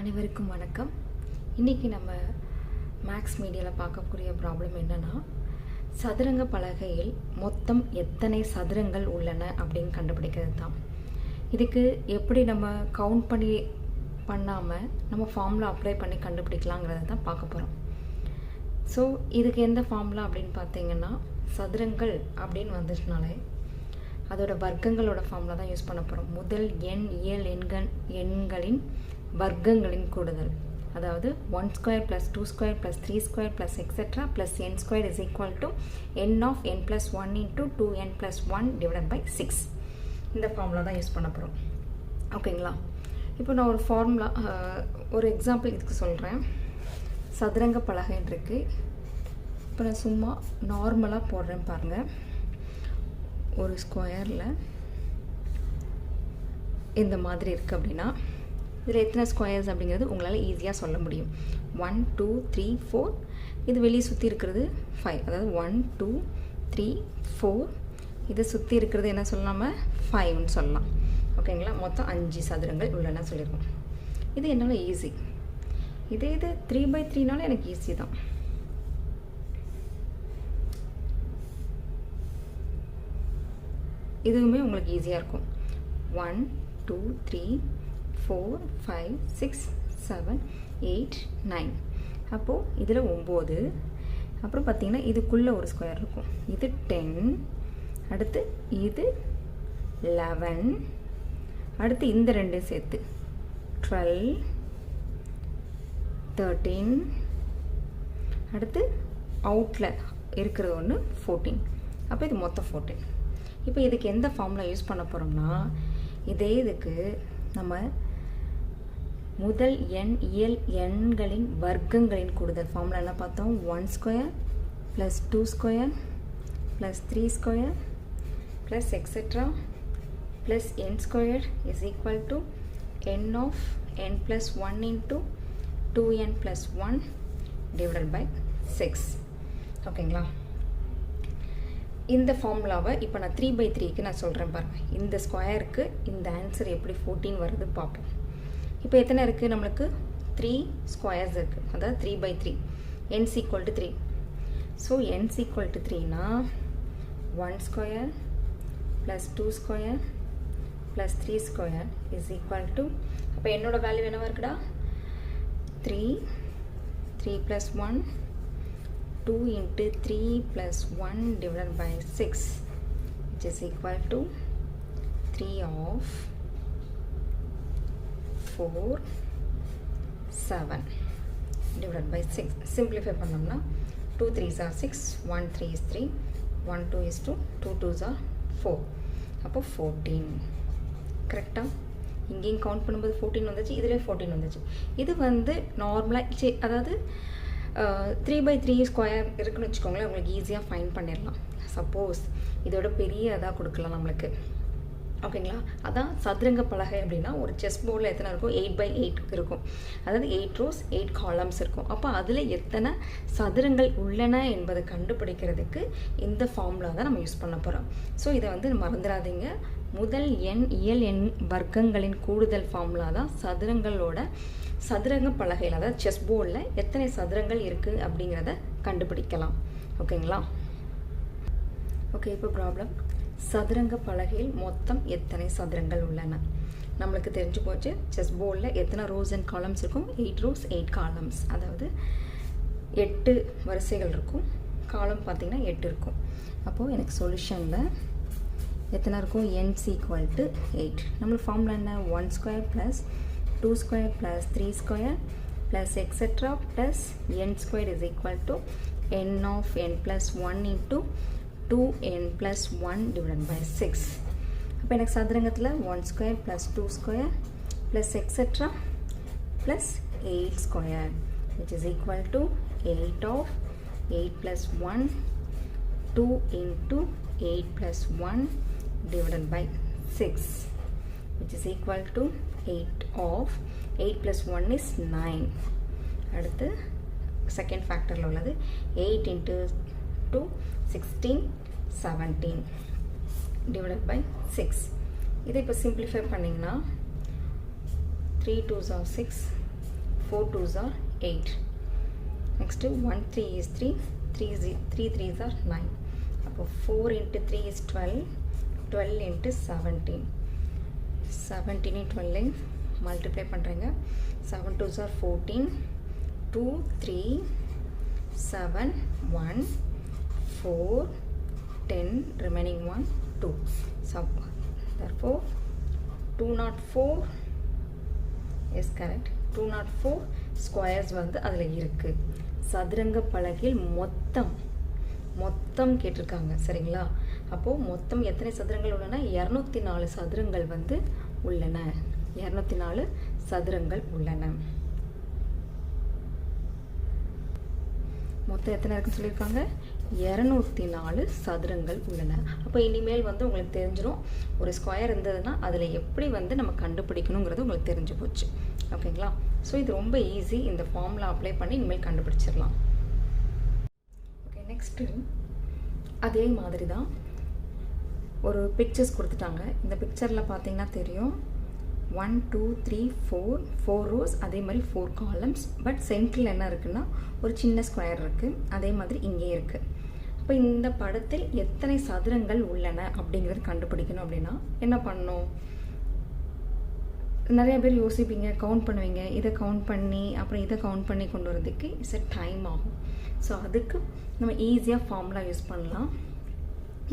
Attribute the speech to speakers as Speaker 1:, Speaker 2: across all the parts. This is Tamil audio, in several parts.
Speaker 1: அனைவருக்கும் வணக்கம். இன்றைக்கி நம்ம மேக்ஸ் மீடியாவில் பார்க்கக்கூடிய ப்ராப்ளம் என்னென்னா, சதுரங்க பலகையில் மொத்தம் எத்தனை சதுரங்கள் உள்ளன அப்படின்னு கண்டுபிடிக்கிறது தான். இதுக்கு எப்படி நம்ம கவுண்ட் பண்ணாமல் நம்ம ஃபார்முலா அப்ளை பண்ணி கண்டுபிடிக்கலாங்கிறத தான் பார்க்க போகிறோம். ஸோ இதுக்கு எந்த ஃபார்முலா அப்படின்னு பார்த்தீங்கன்னா, சதுரங்கள் அப்படின்னு வந்துச்சுனாலே அதோட வர்க்கங்களோட ஃபார்முலா தான் யூஸ் பண்ண போகிறோம். முதல் இயல் எண்களின் வர்க்கங்களின் கூடுதல், அதாவது 1 square plus 2 square plus 3 square plus etc plus n square is equal to n of n plus 1 into 2n plus 1 divided by 6. இந்த ஃபார்முலா தான் யூஸ் பண்ண போகிறோம். ஓகேங்களா? இப்போ நான் ஒரு எக்ஸாம்பிள் இதுக்கு சொல்கிறேன். சதுரங்க பலகைன்னு இருக்குது. இப்போ நான் சும்மா நார்மலாக போடுறேன் பாருங்கள். ஒரு ஸ்கொயரில் இந்த மாதிரி இருக்குது அப்படின்னா இதில் எத்தனை ஸ்கொயர்ஸ் அப்படிங்கிறது உங்களால் ஈஸியாக சொல்ல முடியும். 1 2 3 4, இது வெளியே சுற்றி இருக்கிறது 5, அதாவது 1 2 3 4, இதை சுற்றி இருக்கிறது என்ன சொல்லலாம 5ன்னு சொல்லலாம். ஓகேங்களா? மொத்தம் 5 சதுரங்கள் உள்ளன சொல்லியிருக்கோம். இது என்னால் ஈஸி. இது 3/3னால எனக்கு ஈஸி தான். இதுவுமே உங்களுக்கு ஈஸியாக இருக்கும். 1 2 3 4 5 6 7 8 9. அப்போது இதில் 9. அப்புறம் பார்த்திங்கன்னா இதுக்குள்ளே ஒரு ஸ்கொயர் இருக்கும். இது 10. அடுத்து இது 11. அடுத்து இந்த ரெண்டும் சேர்த்து 12 13. அடுத்து அவுட்டில் இருக்கிறது ஒன்று 14. அப்போ இது மொத்தம் 14. இப்போ இதுக்கு எந்த ஃபார்முலா யூஸ் பண்ண போகிறோம்னா, இதுக்கு நம்ம முதல் இயல் எண்களின் வர்க்கங்களின் கூடுதல் ஃபார்முலா என்ன பார்த்தோம்? 1 square plus 2 square plus 3 square plus etc plus n square is equal to n of n plus 1 into 2n plus 1 divided by 6. ஓகேங்களா? இந்த ஃபார்முலாவை இப்போ நான் 3/3க்கு நான் சொல்கிறேன் பாருங்கள். இந்த ஸ்கொயருக்கு இந்த ஆன்சர் எப்படி 14 வருது பார்ப்போம். இப்போ எத்தனை இருக்குது? நம்மளுக்கு 3 ஸ்கொயர்ஸ் இருக்குது, அதாவது 3/3. n equal to 3. So n equal to 3னா 1 square plus 2 square plus 3 square is equal to, அப்போ என்னோட வேல்யூ என்னவா இருக்குடா? 3 plus 1 2 into 3 plus 1 divided by 6, which is equal to 3 of 4 7 divided by 6. Simplify பண்ணோம்னா 2 3s are 6, 1 3 is 3, 1 2 is 2, 2 2s are 4. அப்போ 14. கரெக்டாக இங்கேயும் கவுண்ட் பண்ணும்போது 14 வந்துச்சு, இதில் 14 வந்துச்சு. இது வந்து நார்மலாக அதாவது 3/3 ஸ்கொயர் இருக்குன்னு வச்சுக்கோங்களேன், உங்களுக்கு ஈஸியாக ஃபைன் பண்ணிடலாம். சப்போஸ் இதோட பெரிய இதாக கொடுக்கலாம் நம்மளுக்கு. ஓகேங்களா? அதான் சதுரங்க பலகை அப்படின்னா ஒரு செஸ் போர்டில் எத்தனை இருக்கும்? 8/8 இருக்கும். அதாவது 8 rows 8 columns இருக்கும். அப்போ அதில் எத்தனை சதுரங்கள் உள்ளன என்பதை கண்டுபிடிக்கிறதுக்கு இந்த ஃபார்முலா தான் நம்ம யூஸ் பண்ண போகிறோம். ஸோ இதை வந்து மறந்துடாதீங்க. முதல் இயல் எண் வர்க்கங்களின் கூடுதல் ஃபார்முலா தான் சதுரங்க பலகையில், அதாவது செஸ் போர்டில் எத்தனை சதுரங்கள் இருக்குது அப்படிங்கிறத கண்டுபிடிக்கலாம். ஓகேங்களா? ஓகே, இப்போ ப்ராப்ளம். சதுரங்க பலகையில் மொத்தம் எத்தனை சதுரங்கள் உள்ளன? நம்மளுக்கு தெரிஞ்சு போச்சு, செஸ் போர்டில் எத்தனை ரோஸ் அண்ட் காலம்ஸ் இருக்கும்? 8 rows 8 columns, அதாவது 8 வரிசைகள் இருக்கும். காலம் பார்த்திங்கன்னா 8 இருக்கும். அப்போது எனக்கு சொல்யூஷனில் எத்தனை இருக்கும்? n equal to 8. நம்மளுக்கு ஃபார்முலா என்ன? 1 square plus 2 square plus 3 square plus etc plus n square is equal to n of n plus 1 into 2n plus 1 divided by 6. அப்போ எனக்கு சதுரங்கத்தில் 1 square plus 2 square plus etc plus 8 square, which is equal to 8 of 8 plus 1 2 into 8 plus 1 divided by 6, which is equal to 8 of 8 plus 1 is 9. அடுத்து செகண்ட் ஃபேக்டரில் உள்ளது 8 into 2 16 17 divided by 6. இதை இப்போ சிம்பிளிஃபை பண்ணிங்கன்னா 3 2s are 6, 4 2s are 8. Next 1 3 is 3, 3 3s are 9. அப்போ 4 into 3 is 12, 12 into 17. 17 12 மல்டிப்ளை பண்ணுறேங்க. 7 2s are 14, 2 3 7 1 4 10, remaining 1 2. So therefore 204 is correct. 204 squares வந்து அதில் இருக்குது. சதுரங்க பலகையில் மொத்தம் கேட்டிருக்காங்க. சரிங்களா? அப்போது மொத்தம் எத்தனை சதுரங்கள் உள்ளன? 204 சதுரங்கள் வந்து உள்ளன. 204 சதுரங்கள் உள்ளன. மொத்தம் எத்தனை இருக்குன்னு சொல்லியிருக்காங்க? 204 சதுரங்கள் உள்ளன. அப்போ இனிமேல் வந்து உங்களுக்கு தெரிஞ்சிடும், ஒரு ஸ்கொயர் இருந்ததுன்னா அதில் எப்படி வந்து நம்ம கண்டுபிடிக்கணுங்கிறது உங்களுக்கு தெரிஞ்சு போச்சு. ஓகேங்களா? ஸோ இது ரொம்ப ஈஸி. இந்த ஃபார்முலா அப்ளை பண்ணி இனிமேல் கண்டுபிடிச்சிடலாம். ஓகே, நெக்ஸ்ட்டு அதே மாதிரி தான் ஒரு பிக்சர்ஸ் கொடுத்துட்டாங்க. இந்த பிக்சரில் பார்த்தீங்கன்னா தெரியும் 1 2 3 4 ரோஸ், அதே மாதிரி 4 காலம்ஸ். பட் சென்ட்ரில் என்ன இருக்குன்னா ஒரு சின்ன ஸ்கொயர் இருக்குது. அதே மாதிரி இங்கே இருக்குது. இப்போ இந்த படத்தில் எத்தனை சதுரங்கள் உள்ளன அப்படிங்கிறது கண்டுபிடிக்கணும். அப்படின்னா என்ன பண்ணணும்? நிறைய பேர் யோசிப்பீங்க, கவுண்ட் பண்ணுவீங்க. இதை கவுண்ட் பண்ணி அப்புறம் இதை கவுண்ட் பண்ணி கொண்டு வரதுக்கு டைம் ஆகும். ஸோ அதுக்கு நம்ம ஈஸியாக ஃபார்முலா யூஸ் பண்ணலாம்.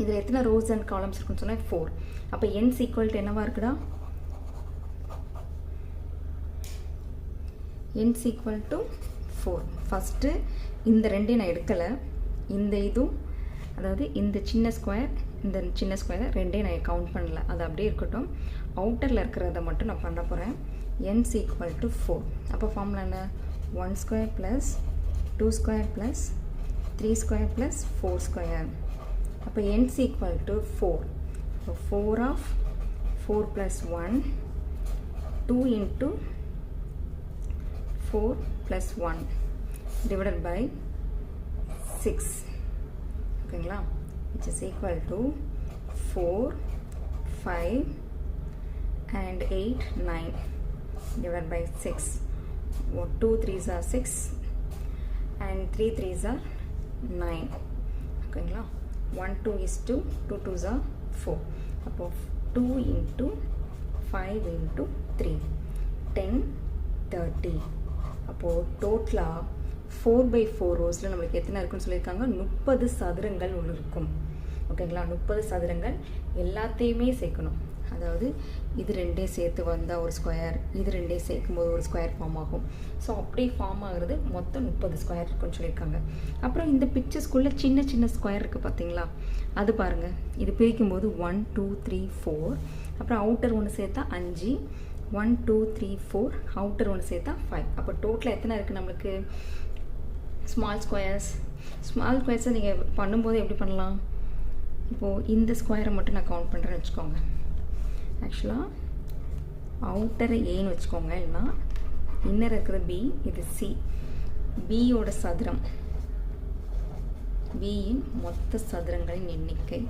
Speaker 1: இதில் எத்தனை ரோஸ் அண்ட் காலம்ஸ் இருக்குன்னு சொன்னால் 4. அப்போ n ஈக்குவல் டு என்னவா இருக்குடா? n equal to 4. ஃபஸ்ட்டு இந்த ரெண்டையும் நான் எடுக்கலை. இந்த இதுவும், அதாவது இந்த சின்ன ஸ்கொயர் ரெண்டையும் நான் கவுண்ட் பண்ணல. அது அப்படியே இருக்கட்டும். அவுட்டரில் இருக்கிறத மட்டும் நான் பண்ண போகிறேன். n equal to 4. அப்போ ஃபார்முலா என்ன? 1 square plus 2 square plus 3 square plus 4 square. அப்போ n ஈக்குவல் டு 4. அப்போ 4 of 4 plus 1, 2 into 4 plus 1 divided by 6. ஓகேங்களா? which is equal to 4 5 and 8 9 divided by 6. 2 3s are 6 and 3 3s are 9. ஓகேங்களா? 1 2 is 2, 2 2s are 4. அப்போ 2 into 5 into 3 10 30. அப்போது டோட்டலாக 4/4 ரோஸில் நம்மளுக்கு எத்தனை இருக்குன்னு சொல்லியிருக்காங்க? 30 சதுரங்கள் உள்ள இருக்கும். ஓகேங்களா? 30 சதுரங்கள் எல்லாத்தையுமே சேர்க்கணும். அதாவது இது ரெண்டையும் சேர்த்து வந்தால் ஒரு ஸ்கொயர், இது ரெண்டையும் சேர்க்கும்போது ஒரு ஸ்கொயர் ஃபார்ம் ஆகும். ஸோ அப்படி ஃபார்ம் ஆகுறது மொத்தம் 30 ஸ்கொயர் இருக்குன்னு சொல்லியிருக்காங்க. அப்புறம் இந்த பிக்சர்ஸ்குள்ளே சின்ன சின்ன ஸ்கொயர் இருக்குது பார்த்தீங்களா? அது பாருங்கள். இது பிரிக்கும்போது 1 2 3 4, அப்புறம் அவுட்டர் ஒன்று சேர்த்தா 5, 1 2 3 4, அவுட்டர் ஒன்று சேர்த்தா 5. அப்போ டோட்டலாக எத்தனை இருக்குது நம்மளுக்கு? ஸ்மால் ஸ்கொயர்ஸை நீங்கள் பண்ணும்போது எப்படி பண்ணலாம்? இப்போது இந்த ஸ்கொயரை மட்டும் நான் கவுண்ட் பண்ணுறேன்னு வச்சுக்கோங்க. ஆக்சுவலாக அவுட்டரை ஏன்னு வச்சுக்கோங்க. இல்லைனா இன்னர் இருக்கிற பி, இது சி. பியோட சதுரம், பியின் மொத்த சதுரங்களின் எண்ணிக்கை.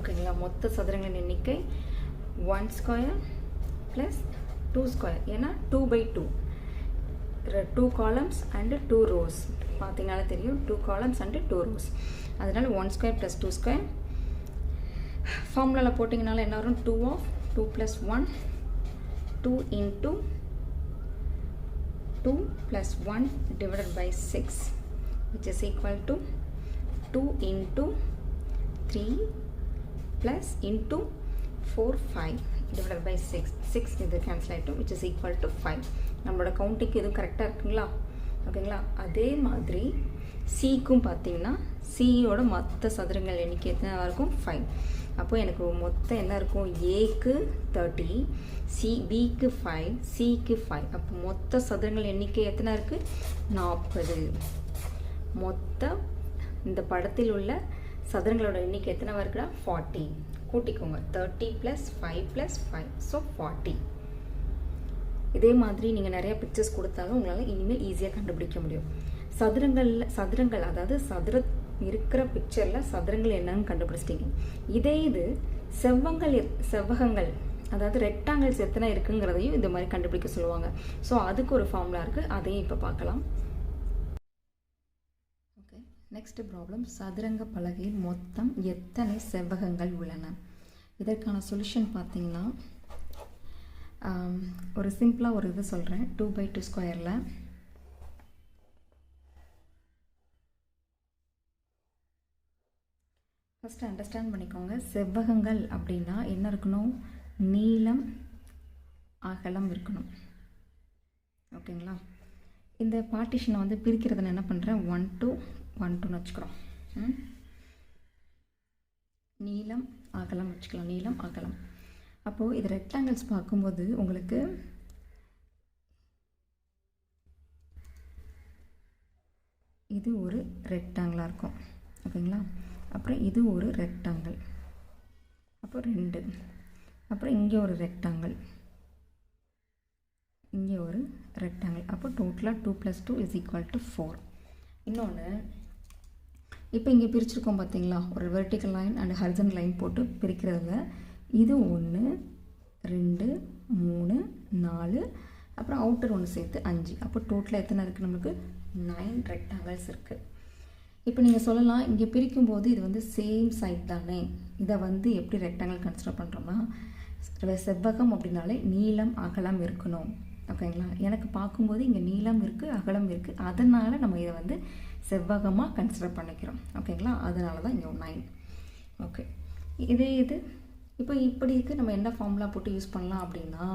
Speaker 1: ஓகேங்களா? மொத்த சதுரங்களின் எண்ணிக்கை 1 ஸ்கொயர் ப்ளஸ் 2 ஸ்கொயர். ஏன்னா 2/2, 2 காலம்ஸ் அண்டு 2 ரோஸ். பார்த்தீங்கனாலே தெரியும், 2 காலம்ஸ் அண்டு 2 ரோஸ். அதனால் 1 ஸ்கொயர் ப்ளஸ் 2 ஸ்கொயர். ஃபார்முலாவில் போட்டிங்கனால என்ன வரும்? 2 of 2 plus 1, 2 into 2 plus 1 divided by 6, which is equal to 2 into 3 plus into 4 5 divided by 6 இது கேன்சல் ஆகிட்டோம், which is equal to 5. நம்மளோட கவுண்டிங்க்கு எதுவும் கரெக்டாக இருக்குங்களா? ஓகேங்களா? அதே மாதிரி சிக்கும் பார்த்தீங்கன்னா சியோட மொத்த சதுரங்கள் எண்ணிக்கை எத்தனை இருக்கும்? 5. அப்போது எனக்கு மொத்தம் என்ன இருக்கும்? ஏக்கு 30, பிக்கு 5, சிக்கு 5. அப்போ மொத்த சதுரங்கள் எண்ணிக்கை எத்தனை இருக்குது? 40. மொத்த இந்த படத்தில் உள்ள சதுரங்களோட எண்ணிக்கை எத்தனை இருக்குடா? 40. கூட்டிக்கோங்க. 30 + 5 + 5, ஸோ 40. இதே மாதிரி நீங்கள் நிறைய பிக்சர்ஸ் கொடுத்தாலும் உங்களால் இனிமேல் ஈஸியாக கண்டுபிடிக்க முடியும். சதுரங்கள் அதாவது இருக்கிற பிக்சரில் சதுரங்கள் என்னன்னு கண்டுபிடிச்சிட்டிங்க. இதே இது செவ்வகங்கள் அதாவது ரெக்டாங்கிள்ஸ் எத்தனை இருக்குங்கிறதையும் இந்த மாதிரி கண்டுபிடிக்க சொல்லுவாங்க. ஸோ அதுக்கு ஒரு ஃபார்முலா இருக்குது, அதையும் இப்போ பார்க்கலாம். Okay, next problem. சதுரங்க பலகையில் மொத்தம் எத்தனை செவ்வகங்கள் உள்ளன? இதற்கான சொல்யூஷன் பார்த்தீங்கன்னா ஒரு சிம்பிளாக ஒரு இது சொல்கிறேன். 2/2 ஸ்கொயரில் ஃபஸ்ட்டு அண்டர்ஸ்டாண்ட் பண்ணிக்கோங்க. செவ்வகங்கள் அப்படின்னா என்ன இருக்கணும்? நீளம் அகலம் இருக்கணும். ஓகேங்களா? இந்த பார்ட்டிஷனை வந்து பிரிக்கிறத நான் என்ன பண்ணுறேன், 1 to 1 வச்சுக்கிறோம். நீளம் அகலம் வச்சுக்கலாம், நீளம் அகலம். அப்போது இது ரெக்டாங்கிள்ஸ் பார்க்கும்போது உங்களுக்கு இது ஒரு ரெக்டாங்கிளாக இருக்கும். ஓகேங்களா? அப்புறம் இது ஒரு ரெக்டாங்கிள், அப்போ 2. அப்புறம் இங்கே ஒரு ரெக்டாங்கிள், இங்கே ஒரு ரெக்டாங்கிள். அப்போ டோட்டலாக 2 + 2 = 4. இன்னொன்று இப்போ இங்கே பிரிச்சுருக்கோம் பார்த்தீங்களா, ஒரு vertical line and horizontal line போட்டு பிரிக்கிறதுல இது 1 2 3 4, அப்புறம் அவுட்டர் ஒன்று சேர்த்து 5. அப்போ டோட்டலாக எத்தனை இருக்குது? நமக்கு 9 ரெக்டாங்கிள்ஸ் இருக்குது. இப்போ நீங்கள் சொல்லலாம், இங்கே பிரிக்கும்போது இது வந்து சேம் சைட் தானே, இதை வந்து எப்படி ரெக்டாங்கிள் கன்சிடர் பண்ணுறோம்னா, செவ்வகம் அப்படின்னாலே நீளம் அகலம் இருக்கணும். ஓகேங்களா? எனக்கு பார்க்கும்போது இங்கே நீளம் இருக்குது அகலம் இருக்குது, அதனால் நம்ம இதை வந்து செவ்வகமாக கன்சிடர் பண்ணிக்கிறோம். ஓகேங்களா? அதனால தான் இங்கே 9. ஓகே, இதே இது இப்போ இப்படி இருக்குது. நம்ம என்ன ஃபார்முலா போட்டு யூஸ் பண்ணலாம் அப்படின்னா,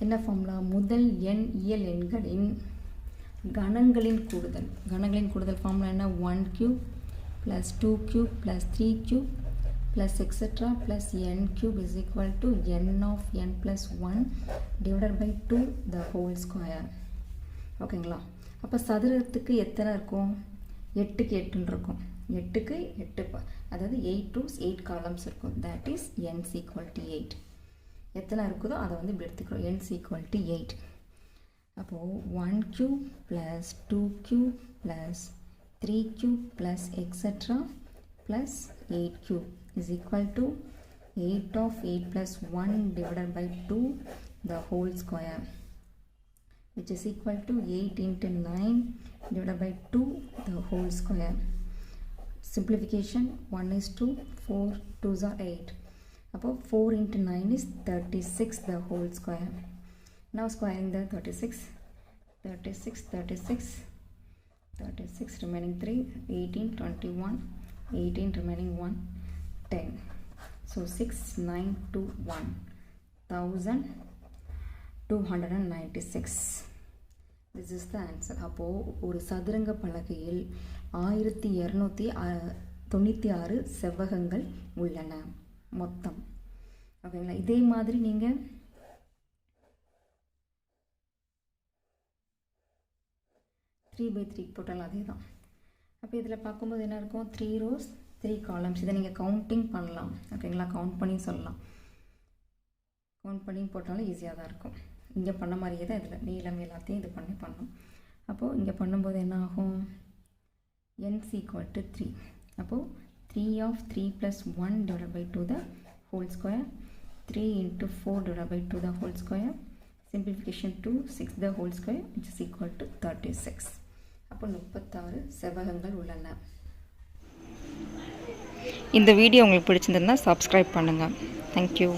Speaker 1: என்ன ஃபார்முலா? முதல் எண் இயல் எண்களின் கணங்களின் கூடுதல் ஃபார்முலா என்ன? 1³ + 2³ + 3³ + etc. + n³ = n of n + 1 / 2 the whole square. ஓகேங்களா? அப்போ சதுரத்துக்கு எத்தனை இருக்கும்? 8க்கு 8 இருக்கும். 8க்கு 8, அதாவது 8 rows 8 columns இருக்கும். that is n = 8. எத்தனை இருக்குதோ அதை வந்து இப்படி எடுத்துக்கிறோம். n = 8. அப்போது 1³ + 2³ + 3³ + etc. + 8³ = 8 of 8 + 1 / 2 the whole square, which is equal to 8 × 9 / 2 the whole square. Simplification, 1:4, 2s are 8. அப்போ 4 × 9 is 36 the whole square. Now squaring the 36 remaining 3, 18, 21, 18 remaining 1, 10. So 6, 9, 2, 1, 1296. This is the answer. அப்போது ஒரு சதுரங்க பலகையில் 1296 செவ்வகங்கள் உள்ளன மொத்தம். ஓகேங்களா? இதே மாதிரி நீங்கள் 3/3 போட்டாலும் அதே தான். அப்போ இதில் பார்க்கும்போது என்ன இருக்கும்? 3 rows 3 columns. இதை நீங்கள் கவுண்டிங் பண்ணலாம். ஓகேங்களா? கவுண்ட் பண்ணி சொல்லலாம். கவுண்ட் பண்ணி போட்டாலும் ஈஸியாக தான் இருக்கும். இங்கே பண்ண மாதிரியே தான் இதில் நீளம் எல்லாத்தையும் இது பண்ணி பண்ணணும். அப்போது இங்கே பண்ணும்போது என்ன ஆகும்? n = 3. அப்போது 3 of 3 + 1 / 2 the whole square, 3 × 4 / 2 the whole square, simplification 2, 6 the whole square, which is equal to 36. அப்போ 36 செவ்வகங்கள் உள்ளன. இந்த வீடியோ உங்களுக்கு பிடிச்சிருந்ததுன்னா சப்ஸ்கிரைப் பண்ணுங்கள். தேங்க்யூ.